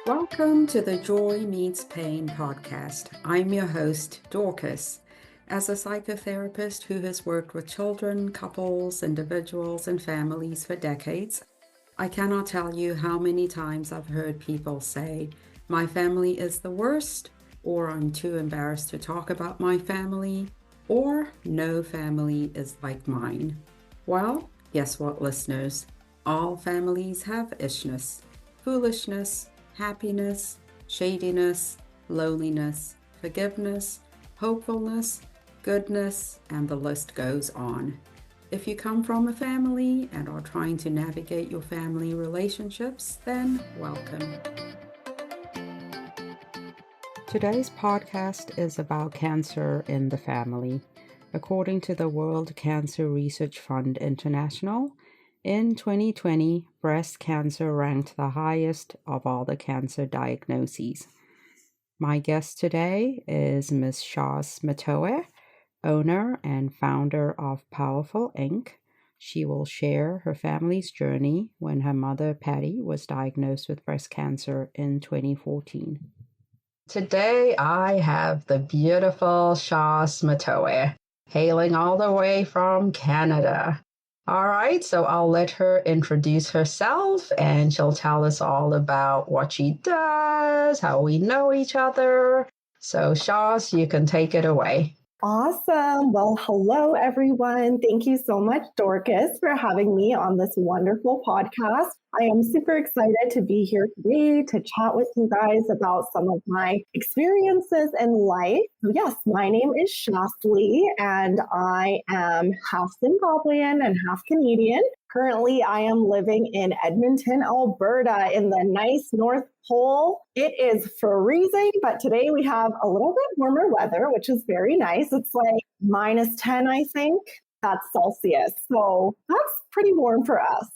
Welcome to the Joy Meets Pain podcast. I'm your host, Dorcas. As a psychotherapist who has worked with children, couples, individuals, and families for decades, I cannot tell you how many times I've heard people say, my family is the worst, or I'm too embarrassed to talk about my family, or no family is like mine. Well, guess what, listeners? All families have ishness, foolishness, happiness, shadiness, loneliness, forgiveness, hopefulness, goodness, and the list goes on. If you come from a family and are trying to navigate your family relationships, then welcome. Today's podcast is about cancer in the family. According to the World Cancer Research Fund International, in 2020, breast cancer ranked the highest of all the cancer diagnoses. My guest today is Ms. Shas Matowe, owner and founder of Powerfull Inc. She will share her family's journey when her mother, Patty, was diagnosed with breast cancer in 2014. Today, I have the beautiful Shas Matowe, hailing all the way from Canada. All right, so I'll let her introduce herself and she'll tell us all about what she does, how we know each other. So Shas, you can take it away. Awesome. Well, hello, everyone. Thank you so much, Dorcas, for having me on this wonderful podcast. I am super excited to be here today to chat with you guys about some of my experiences in life. Yes, my name is Shasly, and I am half Zimbabwean and half Canadian. Currently, I am living in Edmonton, Alberta, in the nice North Pole. It is freezing, but today we have a little bit warmer weather, which is very nice. It's like -10, I think. That's Celsius. So that's pretty warm for us.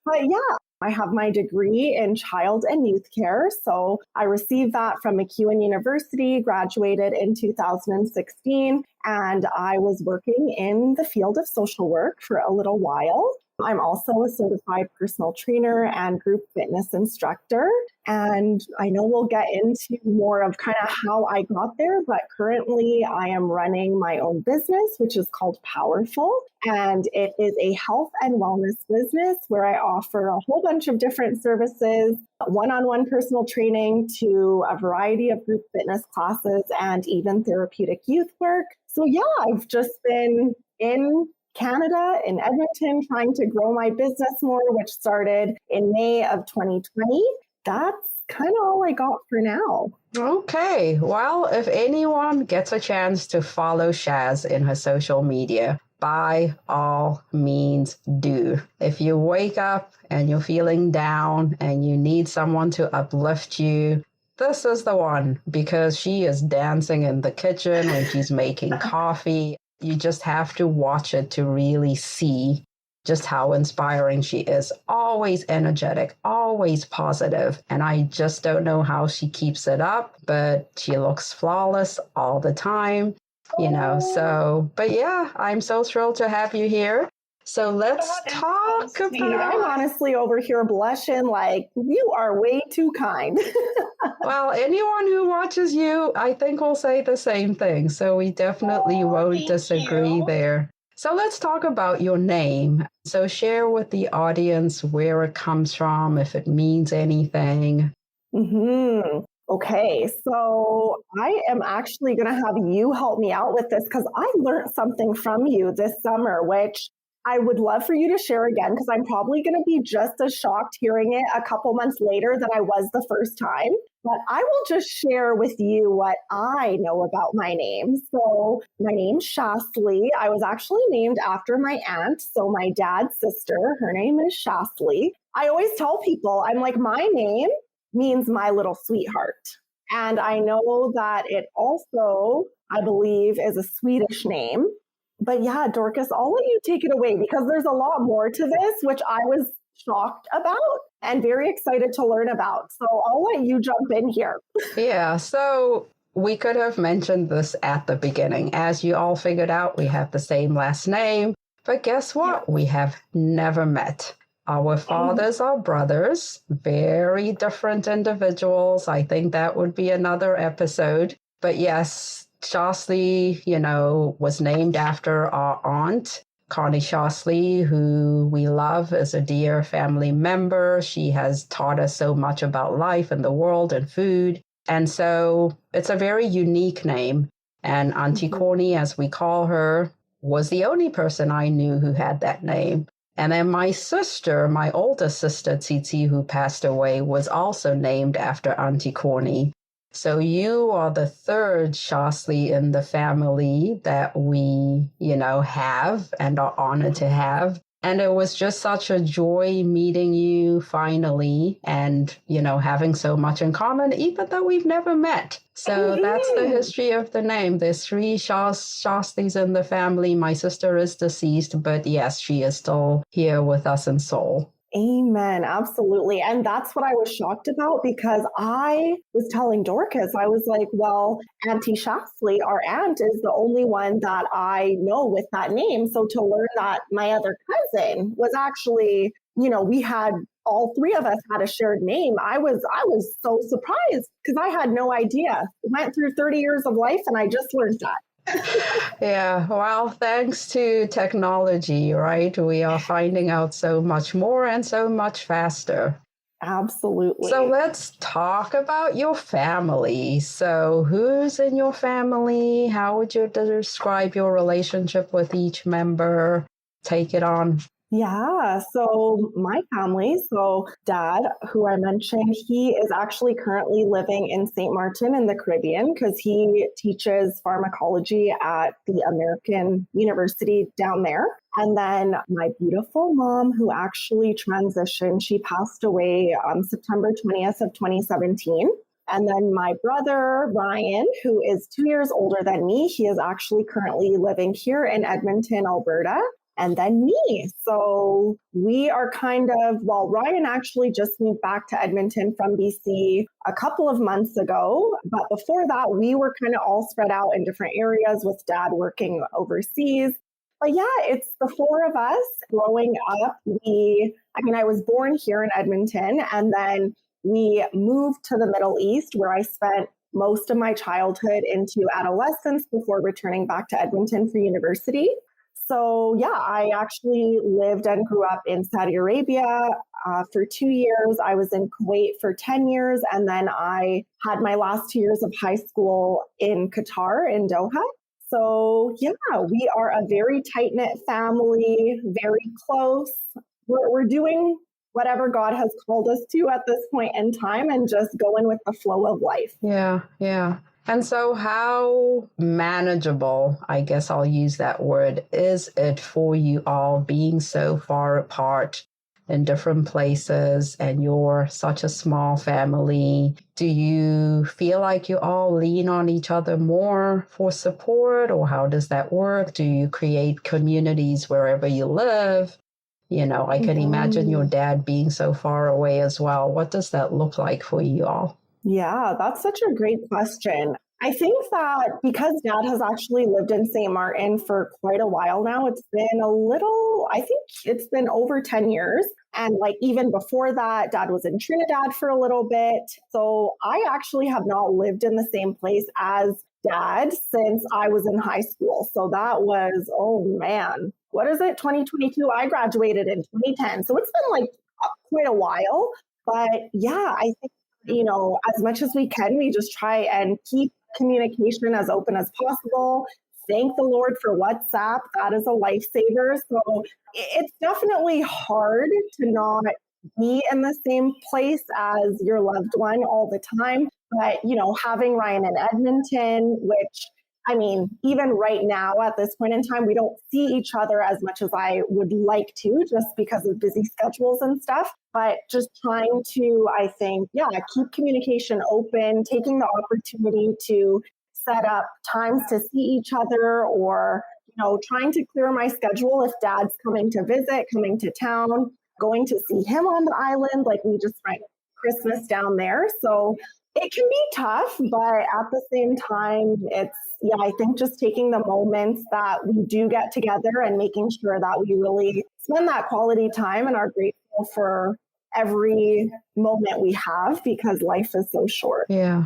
But yeah, I have my degree in child and youth care. So I received that from MacEwan University, graduated in 2016, and I was working in the field of social work for a little while. I'm also a certified personal trainer and group fitness instructor. And I know we'll get into more of kind of how I got there, but currently I am running my own business, which is called Powerfull. And it is a health and wellness business where I offer a whole bunch of different services, one-on-one personal training to a variety of group fitness classes and even therapeutic youth work. So yeah, I've just been in Canada, in Edmonton, trying to grow my business more, which started in May of 2020. That's kind of all I got for now. Okay, well, if anyone gets a chance to follow Shaz in her social media, by all means do. If you wake up and you're feeling down and you need someone to uplift you, this is the one, because she is dancing in the kitchen when she's making coffee. You just have to watch it to really see just how inspiring she is. Always energetic, always positive. And I just don't know how she keeps it up, but she looks flawless all the time, so, but yeah, I'm so thrilled to have you here. So let's talk about... I'm honestly over here blushing like you are way too kind. Well, anyone who watches you, I think will say the same thing. So we definitely won't disagree there. So let's talk about your name. So share with the audience where it comes from, if it means anything. Okay, so I am actually going to have you help me out with this because I learned something from you this summer, which I would love for you to share again because I'm probably going to be just as shocked hearing it a couple months later than I was the first time. But I will just share with you what I know about my name. So my name's Shasly. I was actually named after my aunt. So my dad's sister, her name is Shasly. I always tell people, I'm like, my name means my little sweetheart. And I know that it also, I believe, is a Swedish name. But yeah, Dorcas, I'll let you take it away because there's a lot more to this, which I was shocked about and very excited to learn about. So I'll let you jump in here. Yeah, so we could have mentioned this at the beginning. As you all figured out, we have the same last name. But guess what? We have never met. Our fathers are brothers, very different individuals. I think that would be another episode. But yes, Shasly, was named after our aunt, Connie Shasly, who we love as a dear family member. She has taught us so much about life and the world and food. And so it's a very unique name. And Auntie Connie, as we call her, was the only person I knew who had that name. And then my sister, my older sister, Titi, who passed away, was also named after Auntie Connie. So you are the third Shasly in the family that we, have and are honored to have. And it was just such a joy meeting you finally and, having so much in common, even though we've never met. So that's the history of the name. There's 3 Shaslys in the family. My sister is deceased, but yes, she is still here with us in soul. Amen. Absolutely. And that's what I was shocked about, because I was telling Dorcas, I was like, well, Auntie Shasly, our aunt, is the only one that I know with that name. So to learn that my other cousin was actually, we had all 3 of us had a shared name. I was so surprised because I had no idea. Went through 30 years of life and I just learned that. Yeah, well, thanks to technology, right? We are finding out so much more and so much faster. Absolutely. So let's talk about your family. So who's in your family? How would you describe your relationship with each member? Take it on. Yeah, so my family, so Dad, who I mentioned, he is actually currently living in St. Martin in the Caribbean because he teaches pharmacology at the American University down there. And then my beautiful mom, who actually transitioned, she passed away on September 20th of 2017. And then my brother, Ryan, who is 2 years older than me, he is actually currently living here in Edmonton, Alberta. And then me. So we are Ryan actually just moved back to Edmonton from BC a couple of months ago. But before that, we were kind of all spread out in different areas with Dad working overseas. But yeah, it's the 4 of us growing up. I was born here in Edmonton, and then we moved to the Middle East, where I spent most of my childhood into adolescence before returning back to Edmonton for university. So yeah, I actually lived and grew up in Saudi Arabia for 2 years. I was in Kuwait for 10 years. And then I had my last 2 years of high school in Qatar, in Doha. So yeah, we are a very tight-knit family, very close. We're doing whatever God has called us to at this point in time and just going with the flow of life. Yeah, yeah. And so how manageable, I guess I'll use that word, is it for you all being so far apart in different places and you're such a small family? Do you feel like you all lean on each other more for support, or how does that work? Do you create communities wherever you live? I can imagine your dad being so far away as well. What does that look like for you all? Yeah, that's such a great question. I think that because Dad has actually lived in St. Martin for quite a while now, I think it's been over 10 years. And even before that, Dad was in Trinidad for a little bit. So I actually have not lived in the same place as Dad since I was in high school. So that was, oh man, what is it? 2022. I graduated in 2010. So it's been quite a while. But yeah, I think as much as we can, we just try and keep communication as open as possible. Thank the Lord for WhatsApp. That is a lifesaver. So it's definitely hard to not be in the same place as your loved one all the time. But, having Ryan in Edmonton, which even right now at this point in time, we don't see each other as much as I would like to, just because of busy schedules and stuff. But just trying to, I think, keep communication open, taking the opportunity to set up times to see each other, or, trying to clear my schedule if Dad's coming to visit, coming to town, going to see him on the island. We just spent Christmas down there. So it can be tough, but at the same time, I think just taking the moments that we do get together and making sure that we really spend that quality time and are grateful for every moment we have because life is so short. Yeah.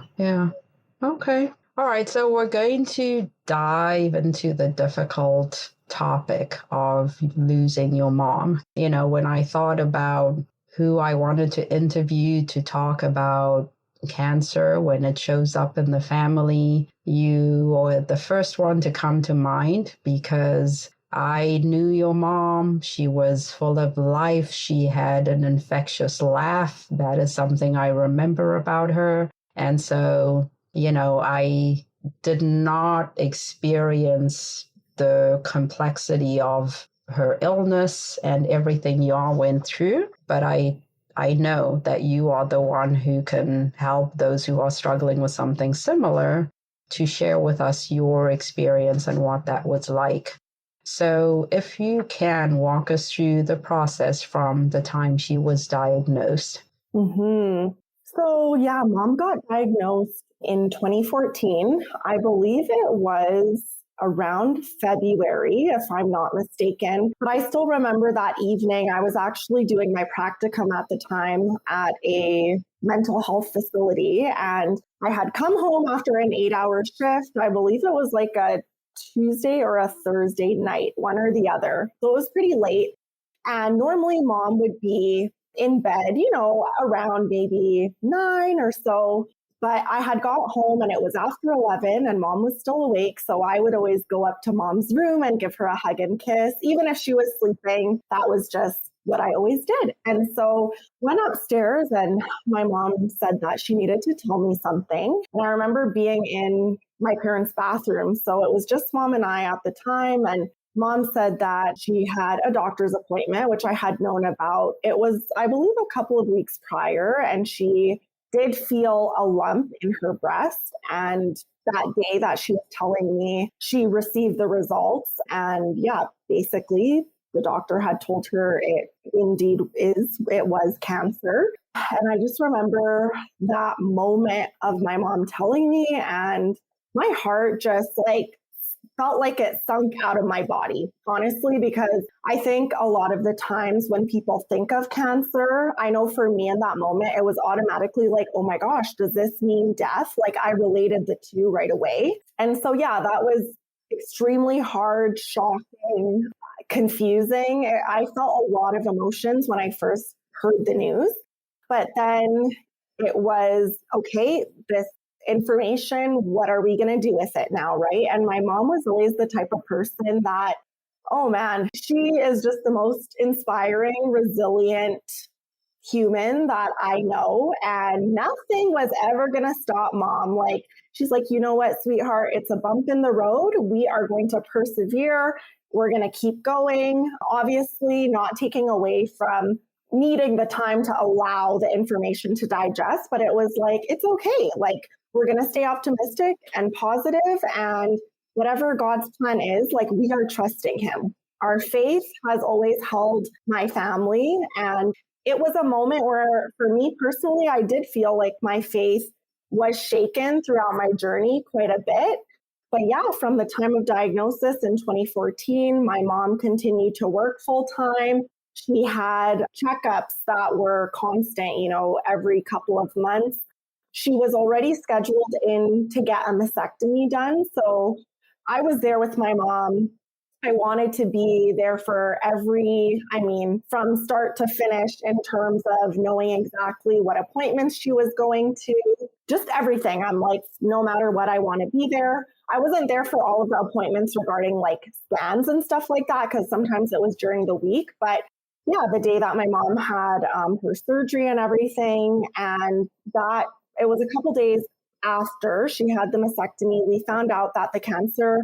Okay. All right. So we're going to dive into the difficult topic of losing your mom. When I thought about who I wanted to interview to talk about cancer when it shows up in the family, you were the first one to come to mind because I knew your mom. She was full of life. She had an infectious laugh. That is something I remember about her. And so, I did not experience the complexity of her illness and everything y'all went through, but I know that you are the one who can help those who are struggling with something similar to share with us your experience and what that was like. So if you can walk us through the process from the time she was diagnosed. Mm-hmm. So yeah, mom got diagnosed in 2014. I believe it was around February, if I'm not mistaken. But I still remember that evening, I was actually doing my practicum at the time at a mental health facility. And I had come home after an 8-hour shift. I believe it was like a Tuesday or a Thursday night, one or the other. So it was pretty late. And normally mom would be in bed, around maybe 9 or so. But I had got home and it was after 11 and mom was still awake. So I would always go up to mom's room and give her a hug and kiss. Even if she was sleeping, that was just what I always did. And so went upstairs and my mom said that she needed to tell me something. And I remember being in my parents' bathroom. So it was just mom and I at the time. And mom said that she had a doctor's appointment, which I had known about. It was, I believe, a couple of weeks prior, and she did feel a lump in her breast. And that day that she was telling me, she received the results. And yeah, basically, the doctor had told her it was cancer. And I just remember that moment of my mom telling me, and my heart just felt like it sunk out of my body, honestly, because I think a lot of the times when people think of cancer, I know for me in that moment, it was automatically like, oh my gosh, does this mean death? Like I related the two right away. And so, yeah, that was extremely hard, shocking, confusing. I felt a lot of emotions when I first heard the news, but then it was, okay, this information, what are we going to do with it now, right? And my mom was always the type of person that, oh man, she is just the most inspiring, resilient human that I know. And nothing was ever going to stop mom. Like, she's like, you know what, sweetheart, it's a bump in the road. We are going to persevere. We're going to keep going. Obviously, not taking away from needing the time to allow the information to digest, but it was like, it's okay. Like, we're going to stay optimistic and positive, and whatever God's plan is, like, we are trusting him. Our faith has always held my family. And it was a moment where, for me personally, I did feel like my faith was shaken throughout my journey quite a bit. But yeah, from the time of diagnosis in 2014, my mom continued to work full time. She had checkups that were constant, every couple of months. She was already scheduled in to get a mastectomy done. So I was there with my mom. I wanted to be there for from start to finish in terms of knowing exactly what appointments she was going to, just everything. I'm like, no matter what, I want to be there. I wasn't there for all of the appointments regarding like scans and stuff like that, because sometimes it was during the week. But yeah, the day that my mom had her surgery and everything, and that it was a couple days after she had the mastectomy, we found out that the cancer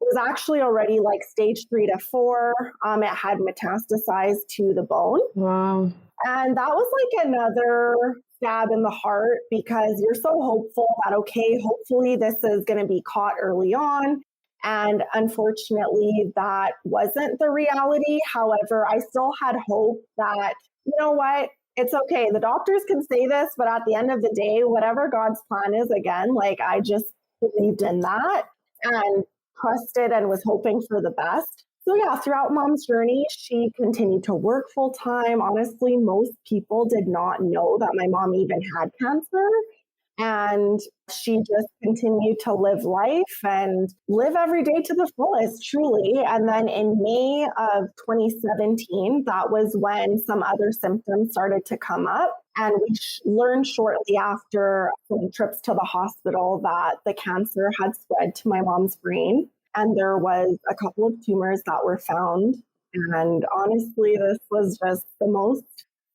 was actually already like stage 3 to 4. It had metastasized to the bone. Wow. And that was like another stab in the heart, because you're so hopeful that, okay, hopefully this is going to be caught early on. And unfortunately, that wasn't the reality. However, I still had hope that, you know what, it's okay. The doctors can say this, but at the end of the day, whatever God's plan is, again, like I just believed in that and trusted and was hoping for the best. So yeah, throughout mom's journey, she continued to work full time. Honestly, most people did not know that my mom even had cancer. And she just continued to live life and live every day to the fullest, truly. And then in May of 2017, that was when some other symptoms started to come up. And we learned shortly after some trips to the hospital that the cancer had spread to my mom's brain. And there was a couple of tumors that were found. And honestly, this was just the most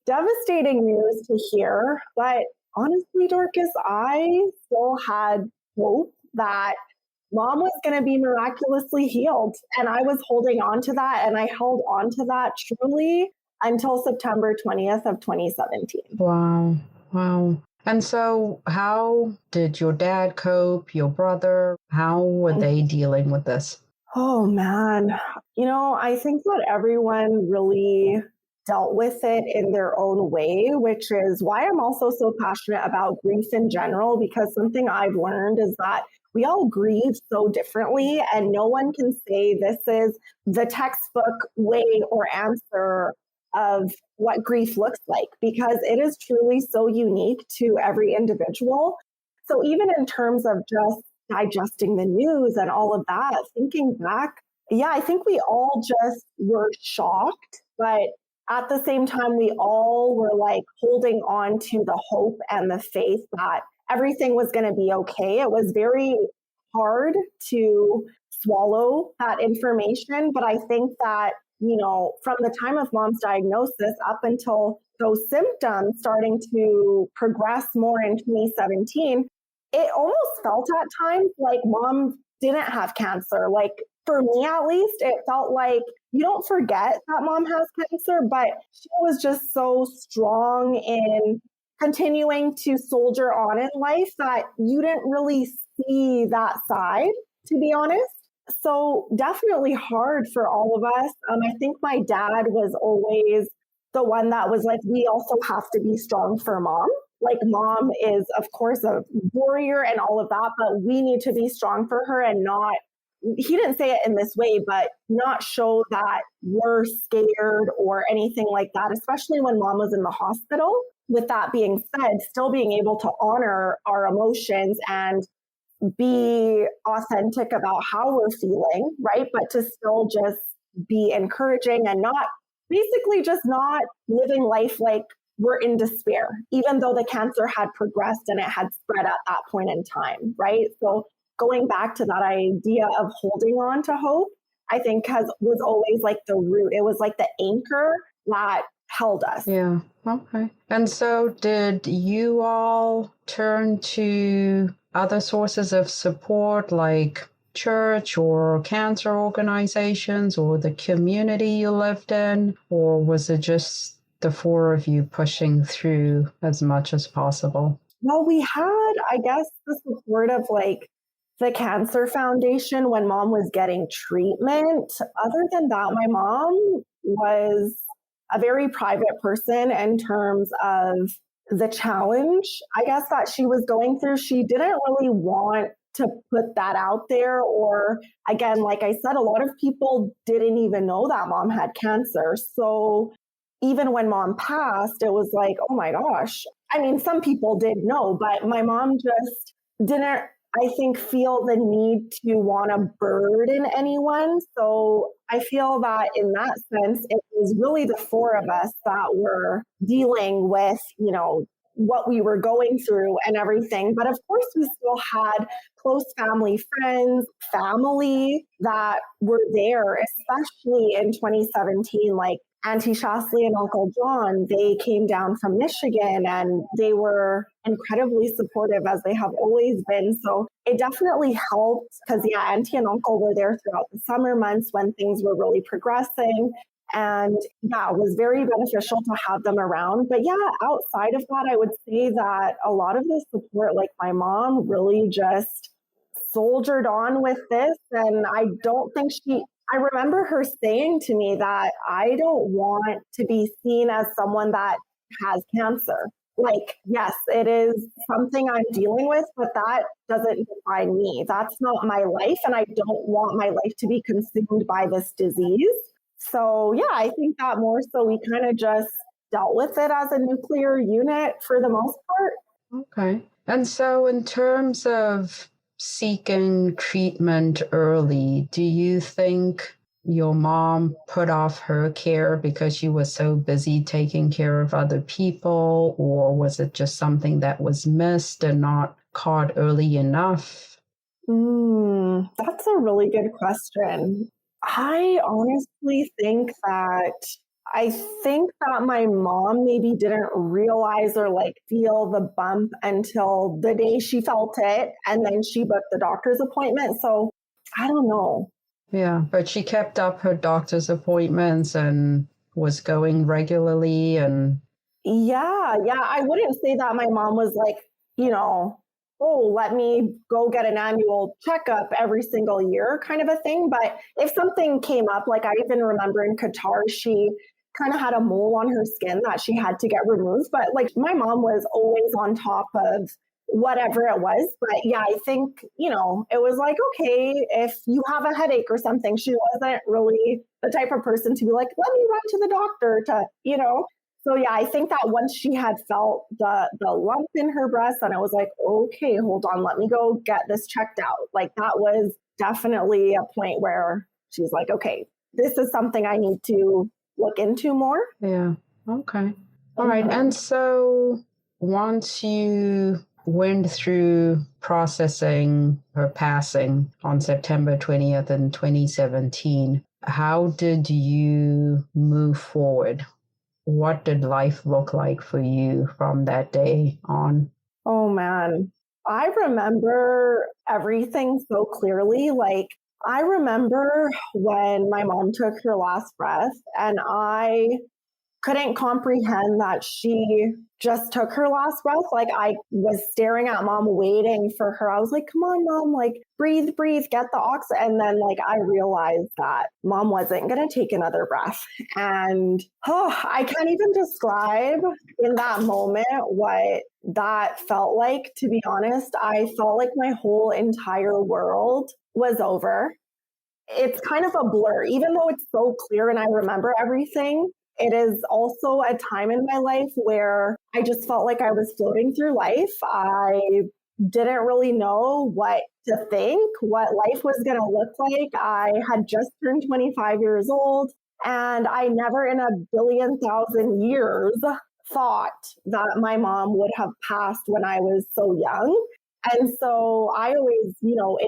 devastating news to hear. But honestly, Dorcas, I still had hope that mom was going to be miraculously healed. And I was holding on to that. And I held on to that truly until September 20th of 2017. Wow. Wow. And so how did your dad cope, your brother? How were they dealing with this? Oh, man. I think that everyone really dealt with it in their own way, which is why I'm also so passionate about grief in general, because something I've learned is that we all grieve so differently, and no one can say this is the textbook way or answer of what grief looks like, because it is truly so unique to every individual. So even in terms of just digesting the news and all of that, thinking back, yeah, I think we all just were shocked, but at the same time, we all were like holding on to the hope and the faith that everything was going to be okay. It was very hard to swallow that information, but I think that, from the time of mom's diagnosis up until those symptoms starting to progress more in 2017, it almost felt at times like mom didn't have cancer. Like for me, at least, it felt like you don't forget that mom has cancer, but she was just so strong in continuing to soldier on in life that you didn't really see that side, to be honest. So definitely hard for all of us. I think my dad was always the one that was like, we also have to be strong for mom. Like mom is, of course, a warrior and all of that, but we need to be strong for her and not, he didn't say it in this way, but not show that we're scared or anything like that, especially when mom was in the hospital. With that being said, still being able to honor our emotions and be authentic about how we're feeling, right? But to still just be encouraging and not basically just not living life like we're in despair, even though the cancer had progressed and it had spread at that point in time, right? So going back to that idea of holding on to hope, I think was always like the root. It was like the anchor that held us. Yeah. Okay. And so did you all turn to other sources of support like church or cancer organizations or the community you lived in? Or was it just the four of you pushing through as much as possible? Well, we had, I guess, the support of like the Cancer Foundation when mom was getting treatment. Other than that, my mom was a very private person in terms of the challenge, I guess, that she was going through. She didn't really want to put that out there. Or again, like I said, a lot of people didn't even know that mom had cancer. So even when mom passed, it was like, oh my gosh. I mean, some people did know, but my mom just didn't, I think, feel the need to want to burden anyone. So I feel that in that sense, it was really the four of us that were dealing with, what we were going through and everything. But of course, we still had close family friends, family that were there, especially in 2017, like Auntie Shasly and Uncle John. They came down from Michigan and they were incredibly supportive, as they have always been. So it definitely helped because, yeah, Auntie and Uncle were there throughout the summer months when things were really progressing. And yeah, it was very beneficial to have them around. But yeah, outside of that, I would say that a lot of the support, like my mom really just soldiered on with this. And I don't think I remember her saying to me that I don't want to be seen as someone that has cancer. Like, yes, it is something I'm dealing with, but that doesn't define me. That's not my life. And I don't want my life to be consumed by this disease. So, yeah, I think that more so we kind of just dealt with it as a nuclear unit for the most part. Okay. And so, in terms of seeking treatment early, do you think your mom put off her care because she was so busy taking care of other people, or was it just something that was missed and not caught early enough? That's a really good question. I honestly think that my mom maybe didn't realize or like feel the bump until the day she felt it, and then she booked the doctor's appointment. So I don't know. Yeah, but she kept up her doctor's appointments and was going regularly and Yeah. I wouldn't say that my mom was like, you know, oh, let me go get an annual checkup every single year kind of a thing. But if something came up, like I even remember in Qatar, she kind of had a mole on her skin that she had to get removed. But like my mom was always on top of whatever it was. But yeah, I think, it was like, okay, if you have a headache or something, she wasn't really the type of person to be like, let me run to the doctor to. So yeah, I think that once she had felt the lump in her breast, and I was like, okay, hold on, let me go get this checked out. Like that was definitely a point where she's like, okay, this is something I need to look into more. yeah. Okay. All right. And so once you went through processing her passing on September 20th in 2017, how did you move forward? What did life look like for you from that day on? Oh man, I remember everything so clearly. Like, I remember when my mom took her last breath, and I couldn't comprehend that she just took her last breath. Like I was staring at mom, waiting for her. I was like, come on, mom, like breathe, get the oxygen. And then like I realized that mom wasn't going to take another breath. And I can't even describe in that moment what that felt like. To be honest, I felt like my whole entire world was over. It's kind of a blur, even though it's so clear and I remember everything. It is also a time in my life where I just felt like I was floating through life. I didn't really know what to think, what life was going to look like. I had just turned 25 years old, and I never in a billion thousand years thought that my mom would have passed when I was so young. And so I always,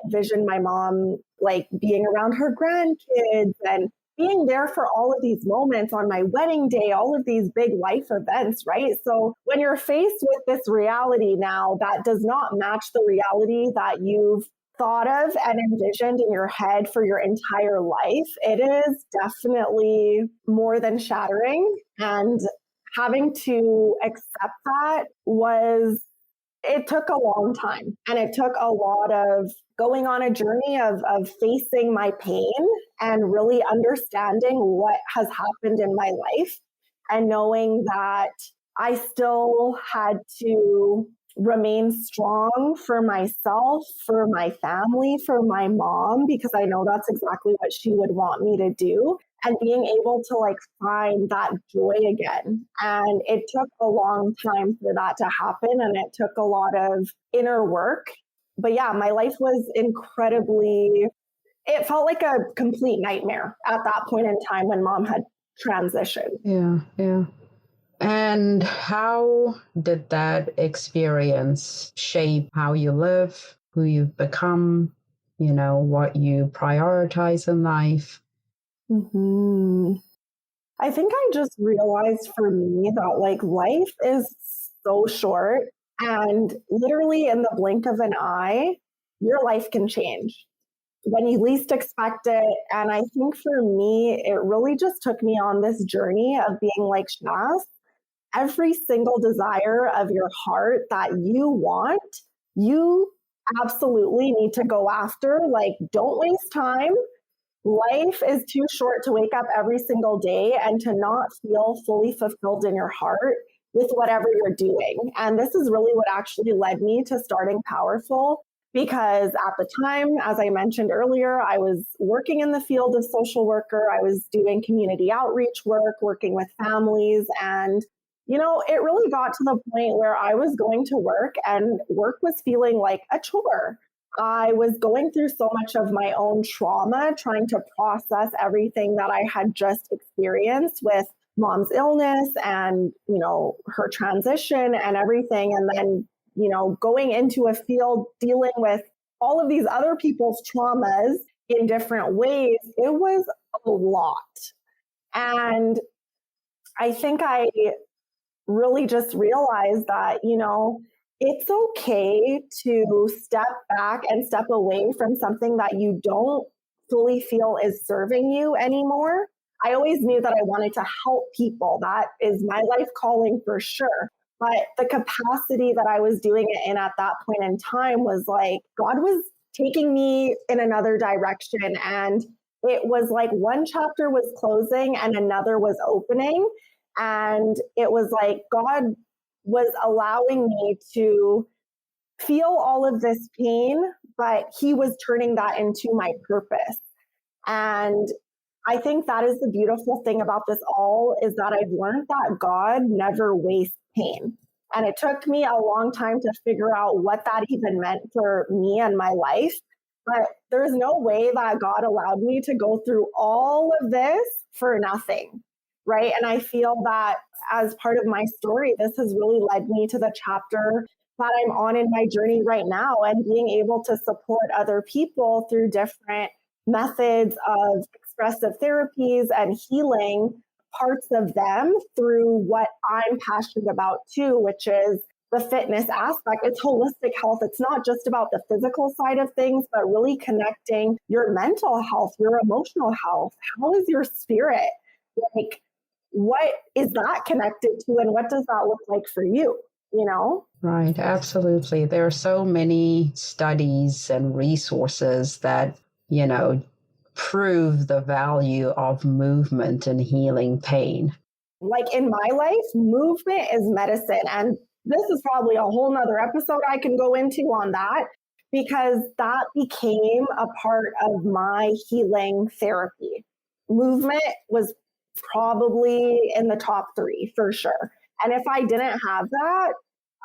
envisioned my mom like being around her grandkids and being there for all of these moments on my wedding day, all of these big life events, right? So when you're faced with this reality now that does not match the reality that you've thought of and envisioned in your head for your entire life, it is definitely more than shattering. And having to accept that it took a long time, and it took a lot of going on a journey of facing my pain and really understanding what has happened in my life, and knowing that I still had to remain strong for myself, for my family, for my mom, because I know that's exactly what she would want me to do, and being able to like find that joy again. And it took a long time for that to happen, and it took a lot of inner work. But yeah, my life was it felt like a complete nightmare at that point in time when mom had transitioned. Yeah. And how did that experience shape how you live, who you've become, what you prioritize in life? I think I just realized for me that like life is so short, and literally in the blink of an eye, your life can change when you least expect it. And I think for me, it really just took me on this journey of being like, Shas, every single desire of your heart that you want, you absolutely need to go after. Like, don't waste time. Life is too short to wake up every single day and to not feel fully fulfilled in your heart. with whatever you're doing. And this is really what actually led me to starting Powerfull, because at the time, as I mentioned earlier, I was working in the field of social worker. I was doing community outreach work, working with families. And, it really got to the point where I was going to work and work was feeling like a chore. I was going through so much of my own trauma, trying to process everything that I had just experienced with mom's illness and, her transition and everything. And then, going into a field dealing with all of these other people's traumas in different ways, it was a lot. And I think I really just realized that, it's okay to step back and step away from something that you don't fully feel is serving you anymore. I always knew that I wanted to help people. That is my life calling for sure. But the capacity that I was doing it in at that point in time was like, God was taking me in another direction. And it was like one chapter was closing and another was opening. And it was like God was allowing me to feel all of this pain, but he was turning that into my purpose. And I think that is the beautiful thing about this all, is that I've learned that God never wastes pain. And it took me a long time to figure out what that even meant for me and my life. But there's no way that God allowed me to go through all of this for nothing, right? And I feel that as part of my story, this has really led me to the chapter that I'm on in my journey right now, and being able to support other people through different methods of expressive therapies and healing parts of them through what I'm passionate about too, which is the fitness aspect. It's holistic health. It's not just about the physical side of things, but really connecting your mental health, your emotional health. How is your spirit? Like, what is that connected to, and what does that look like for you? Right, absolutely. There are so many studies and resources that, prove the value of movement in healing pain. Like in my life, movement is medicine. And this is probably a whole nother episode I can go into on that, because that became a part of my healing therapy. Movement was probably in the top 3 for sure. And if I didn't have that,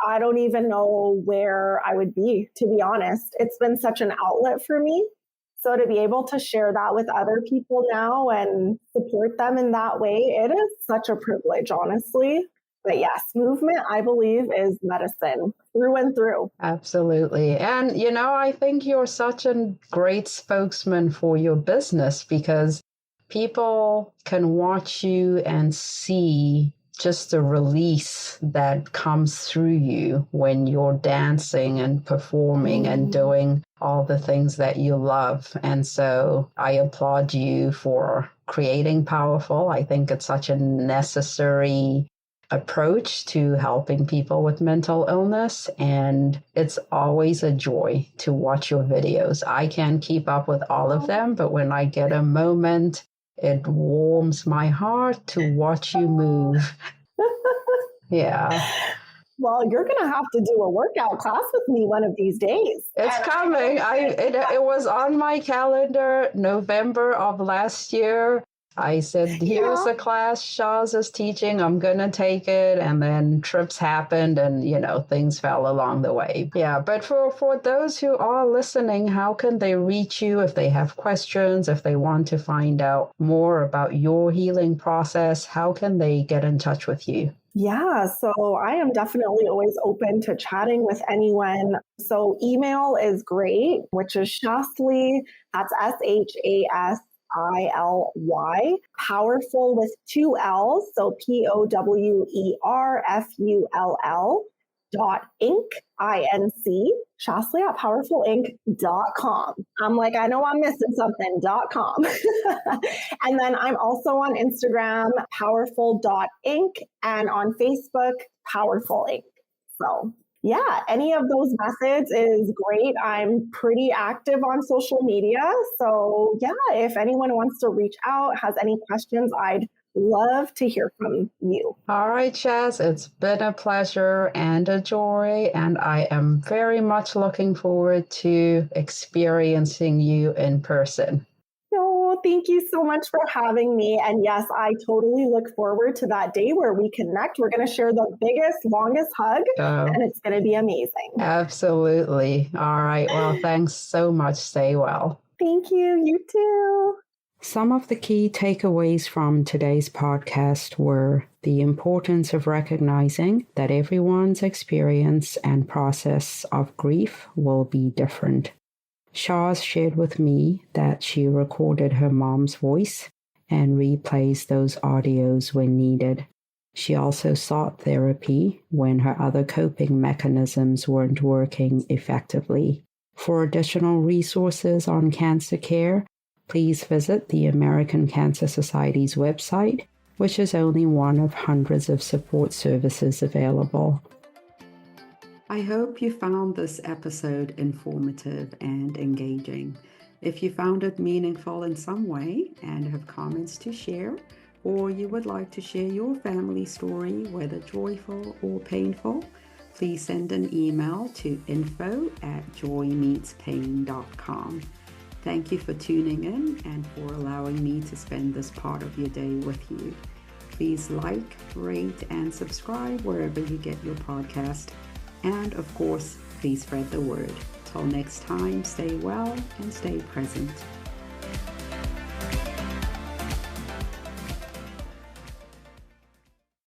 I don't even know where I would be, to be honest. It's been such an outlet for me. So to be able to share that with other people now and support them in that way, it is such a privilege, honestly. But yes, movement, I believe, is medicine through and through. Absolutely. And, I think you're such a great spokesman for your business, because people can watch you and see just the release that comes through you when you're dancing and performing and doing all the things that you love. And so I applaud you for creating Powerfull. I think it's such a necessary approach to helping people with mental illness. And it's always a joy to watch your videos. I can't keep up with all of them, but when I get a moment, it warms my heart to watch you move. Yeah. Well, you're going to have to do a workout class with me one of these days. It's coming. It was on my calendar November of last year. I said, here's a class Shas is teaching. I'm going to take it. And then trips happened and, things fell along the way. Yeah. But for those who are listening, how can they reach you if they have questions, if they want to find out more about your healing process? How can they get in touch with you? Yeah, so I am definitely always open to chatting with anyone. So email is great, which is Shasly, that's Shasly, Powerfull with 2 L's, so Powerfull.Inc, INC, Shasly at powerfullinc.com. I'm like, I know I'm missing something, .com. And then I'm also on Instagram, powerfull.inc, and on Facebook, Powerfull Inc. So yeah, any of those methods is great. I'm pretty active on social media. So yeah, if anyone wants to reach out, has any questions, I'd love to hear from you. All right, Shas, it's been a pleasure and a joy, and I am very much looking forward to experiencing you in person. No, thank you so much for having me. And yes, I totally look forward to that day where we connect. We're going to share the biggest, longest hug, and it's going to be amazing. Absolutely. All right. Well, thanks so much. Stay well. Thank you. You too. Some of the key takeaways from today's podcast were the importance of recognizing that everyone's experience and process of grief will be different. Shas shared with me that she recorded her mom's voice and replays those audios when needed. She also sought therapy when her other coping mechanisms weren't working effectively. For additional resources on cancer care, please visit the American Cancer Society's website, which is only one of hundreds of support services available. I hope you found this episode informative and engaging. If you found it meaningful in some way and have comments to share, or you would like to share your family story, whether joyful or painful, please send an email to info@joymeetspain.com. Thank you for tuning in and for allowing me to spend this part of your day with you. Please like, rate, and subscribe wherever you get your podcast. And of course, please spread the word. Till next time, stay well and stay present.